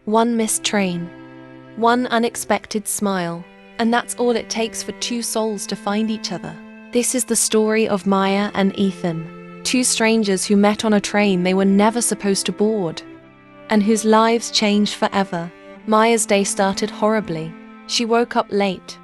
One missed train, one unexpected smile, and that's all it takes for two souls to find each other. This is the story of Maya and Ethan, two strangers who met on a train they were never supposed to board, and whose lives changed forever. Maya's day started horribly. She woke up late,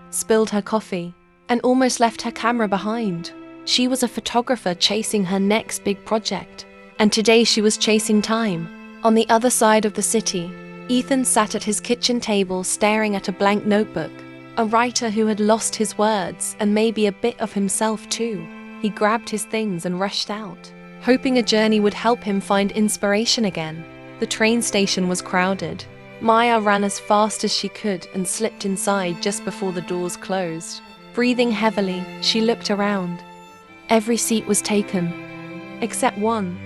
spilled her coffee, and almost left her camera behind. She was a photographer chasing her next big project, and today she was chasing time. On the other side of the city, Ethan sat at his kitchen table staring at a blank notebook, a writer who had lost his words and maybe a bit of himself too. He grabbed his things and rushed out, hoping a journey would help him find inspiration again. The train station was crowded. Maya ran as fast as she could and slipped inside just before the doors closed. Breathing heavily, she looked around. Every seat was taken, except one,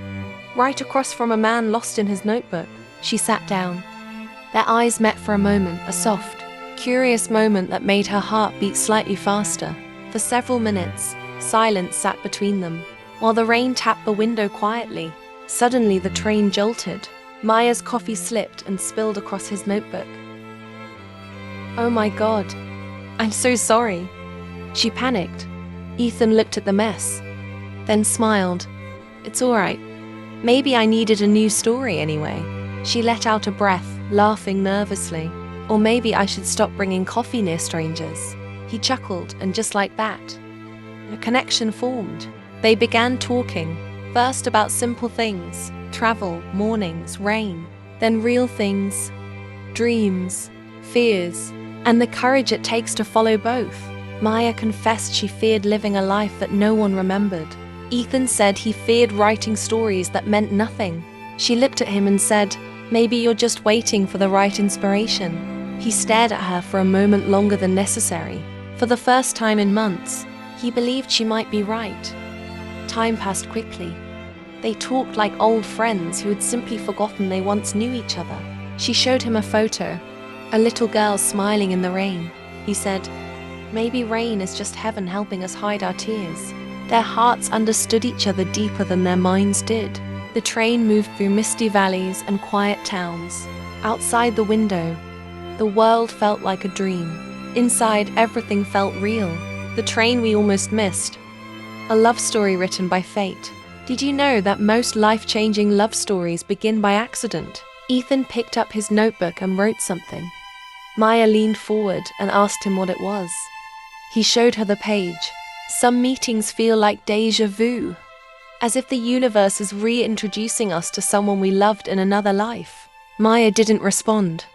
right across from a man lost in his notebook. She sat down. Their eyes met for a moment, a soft, curious moment that made her heart beat slightly faster. For several minutes, silence sat between them, while the rain tapped the window quietly. Suddenly the train jolted. Maya's coffee slipped and spilled across his notebook. "Oh my God, I'm so sorry." She panicked. Ethan looked at the mess, then smiled. "It's all right. Maybe I needed a new story anyway." She let out a breath, laughing nervously. "Or maybe I should stop bringing coffee near strangers." He chuckled, and just like that, a connection formed. They began talking, first about simple things, travel, mornings, rain, then real things, dreams, fears, and the courage it takes to follow both. Maya confessed she feared living a life that no one remembered. Ethan said he feared writing stories that meant nothing. She looked at him and said, "Maybe you're just waiting for the right inspiration." He stared at her for a moment longer than necessary. For the first time in months, he believed she might be right. Time passed quickly. They talked like old friends who had simply forgotten they once knew each other. She showed him a photo, a little girl smiling in the rain. He said, "Maybe rain is just heaven helping us hide our tears." Their hearts understood each other deeper than their minds did. The train moved through misty valleys and quiet towns. Outside the window, the world felt like a dream. Inside, everything felt real. The train we almost missed. A love story written by fate. Did you know that most life-changing love stories begin by accident? Ethan picked up his notebook and wrote something. Maya leaned forward and asked him what it was. He showed her the page. "Some meetings feel like déjà vu, as if the universe is reintroducing us to someone we loved in another life." Maya didn't respond.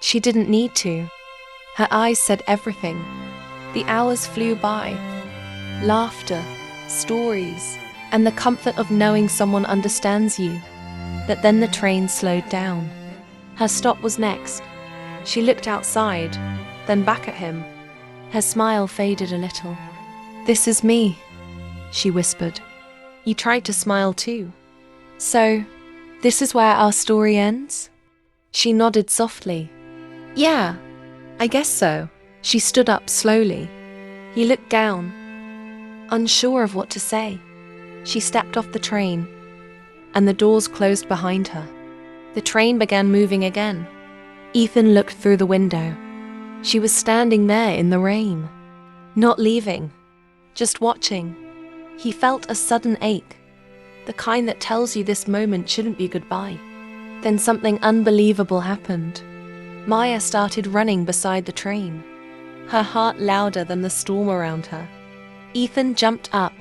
She didn't need to. Her eyes said everything. The hours flew by. Laughter, stories, and the comfort of knowing someone understands you. But then the train slowed down. Her stop was next. She looked outside, then back at him. Her smile faded a little. "This is me," she whispered. He tried to smile too. "So, this is where our story ends?" She nodded softly. "Yeah, I guess so." She stood up slowly. He looked down, unsure of what to say. She stepped off the train, and the doors closed behind her. The train began moving again. Ethan looked through the window. She was standing there in the rain, not leaving, just watching. He felt a sudden ache, the kind that tells you this moment shouldn't be goodbye. Then something unbelievable happened. Maya started running beside the train, her heart louder than the storm around her. Ethan jumped up,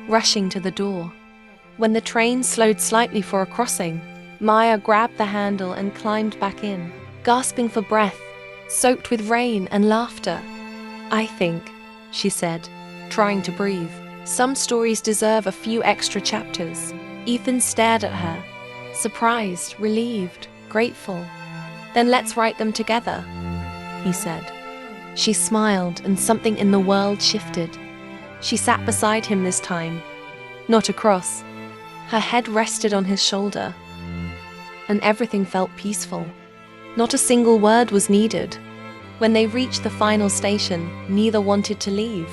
rushing to the door. When the train slowed slightly for a crossing, Maya grabbed the handle and climbed back in, gasping for breath, soaked with rain and laughter. "I think," she said, trying to breathe, "some stories deserve a few extra chapters." Ethan stared at her, surprised, relieved, grateful. "Then let's write them together," he said. She smiled, and something in the world shifted. She sat beside him this time, not across. Her head rested on his shoulder, and everything felt peaceful. Not a single word was needed. When they reached the final station, neither wanted to leave.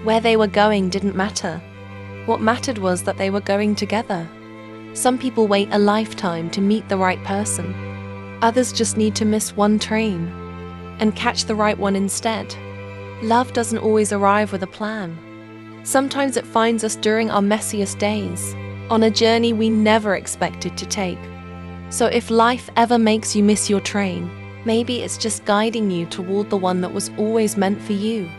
Where they were going didn't matter. What mattered was that they were going together. Some people wait a lifetime to meet the right person. Others just need to miss one train and catch the right one instead. Love doesn't always arrive with a plan. Sometimes it finds us during our messiest days, on a journey we never expected to take. So if life ever makes you miss your train, maybe it's just guiding you toward the one that was always meant for you.